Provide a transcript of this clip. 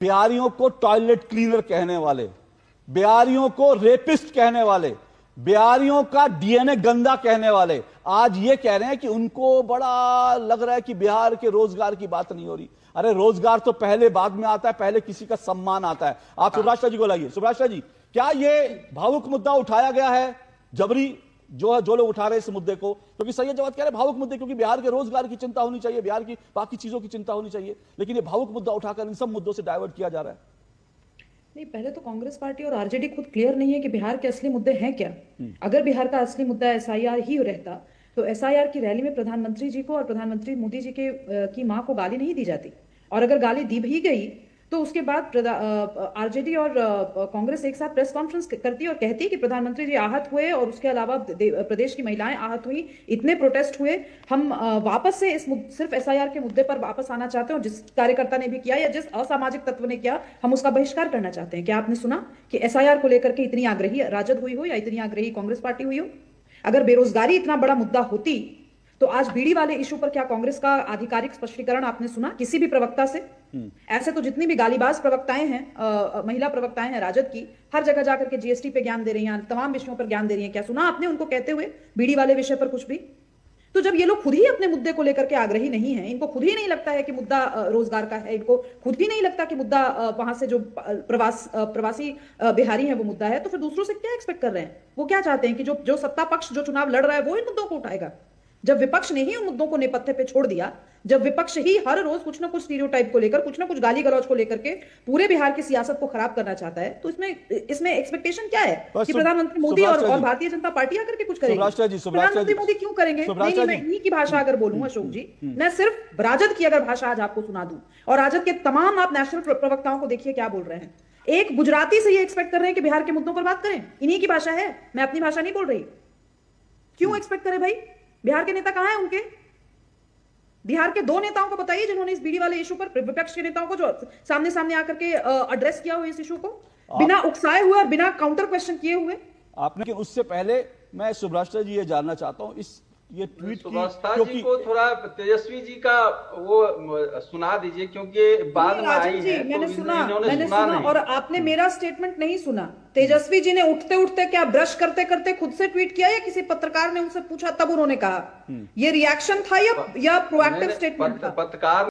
बिहारियों को toilet cleaner कहने वाले, बिहारियों को रेपिस्ट कहने वाले, बिहारियों का डीएनए गंदा कहने वाले आज ये कह रहे हैं कि उनको बड़ा लग रहा है कि बिहार के रोजगार की बात नहीं हो रही। अरे रोजगार तो पहले बाद में आता है, पहले किसी का सम्मान आता है। आप सुभाष जी को लाइए। सुभाष जी, क्या ये भावुक मुद्दा उठाया गया है? जबरी जो लोग उठा रहे हैं इस मुद्दे को, क्योंकि सैयद जवाद कह रहे हैं भावुक मुद्दे, क्योंकि बिहार के रोजगार की चिंता होनी चाहिए, बिहार की बाकी चीजों की चिंता होनी चाहिए, लेकिन ये भावुक मुद्दा उठाकर इन सब मुद्दों से डाइवर्ट किया जा रहा है। नहीं, पहले तो कांग्रेस पार्टी और आरजेडी खुद क्लियर नहीं है कि बिहार के असली मुद्दे हैं क्या। अगर बिहार का असली मुद्दा एसआईआर ही रहता तो एसआईआर की रैली में प्रधानमंत्री जी को और प्रधानमंत्री मोदी जी की मां को गाली नहीं दी जाती, और अगर गाली दी भी गई तो उसके बाद आरजेडी और कांग्रेस एक साथ प्रेस कॉन्फ्रेंस करती और कहती कि प्रधानमंत्री जी आहत हुए और उसके अलावा प्रदेश की महिलाएं आहत हुई, इतने प्रोटेस्ट हुए, हम वापस से सिर्फ एसआईआर के मुद्दे पर वापस आना चाहते हैं, और जिस कार्यकर्ता ने भी किया या जिस असामाजिक तत्व ने किया हम उसका बहिष्कार करना चाहते हैं। क्या आपने सुना कि एसआईआर को लेकर के इतनी आग्रही राजद हुई हो या इतनी आग्रही कांग्रेस पार्टी हुई हो? अगर बेरोजगारी इतना बड़ा मुद्दा होती तो आज बीड़ी वाले इशू पर क्या कांग्रेस का आधिकारिक स्पष्टीकरण आपने सुना किसी भी प्रवक्ता से? ऐसे तो जितनी भी गालीबाज प्रवक्ताएं हैं, महिला प्रवक्ताएं हैं राजद की, हर जगह जाकर के जीएसटी पे ज्ञान दे रही हैं, तमाम विषयों पर ज्ञान दे रही हैं, क्या सुना आपने उनको कहते हुए बीड़ी वाले विषय पर कुछ भी? तो जब ये लोग खुद ही अपने मुद्दे को लेकर के आग्रही नहीं है, इनको खुद ही नहीं लगता है कि मुद्दा रोजगार का है, इनको खुद ही नहीं लगता कि मुद्दा वहां से जो प्रवासी बिहारी है वो मुद्दा है, तो फिर दूसरों से क्या एक्सपेक्ट कर रहे हैं? वो क्या चाहते हैं कि जो सत्ता पक्ष जो चुनाव लड़ रहा है वो इन मुद्दों को उठाएगा? जब विपक्ष ने ही उन मुद्दों को नेपथ्य पे छोड़ दिया, जब विपक्ष ही हर रोज कुछ ना कुछ स्टीरियोटाइप को लेकर, कुछ ना कुछ गाली गलौज को लेकर के पूरे बिहार की सियासत को खराब करना चाहता है, तो इसमें एक्सपेक्टेशन क्या है कि प्रधानमंत्री मोदी और भारतीय जनता पार्टी आकर के कुछ करेगी? प्रधानमंत्री मोदी क्यों करेंगे? नहीं, मैं इन्हीं की भाषा अगर बोलूं अशोक जी, मैं सिर्फ राजद की अगर भाषा आज आपको सुना दूं, और राजद के तमाम आप नेशनल प्रवक्ताओं को देखिए क्या बोल रहे हैं। एक गुजराती से ये एक्सपेक्ट कर रहे हैं कि बिहार के मुद्दों पर बात करें, इन्हीं की भाषा है, मैं अपनी भाषा नहीं बोल रही। क्यों एक्सपेक्ट करें भाई? बिहार के नेता कहां हैं उनके? बिहार के दो नेताओं को बताइए जिन्होंने इस बीड़ी वाले इशू पर, विपक्ष के नेताओं को जो सामने सामने आकर के एड्रेस किया हुआ इस इशू को बिना उकसाए हुए और बिना काउंटर क्वेश्चन किए हुए आपने। कि उससे पहले मैं सुभाष जी ये जानना चाहता हूं, ये ट्वीट जी को थोड़ा तेजस्वी जी का वो सुना दीजिए, क्योंकि बाद में आई है। मैंने सुना और आपने मेरा स्टेटमेंट नहीं सुना। तेजस्वी जी ने उठते उठते क्या ब्रश करते करते खुद से ट्वीट किया या किसी पत्रकार ने उनसे पूछा तब उन्होंने कहा? ये रिएक्शन था या प्रोएक्टिव स्टेटमेंट था? पत्रकार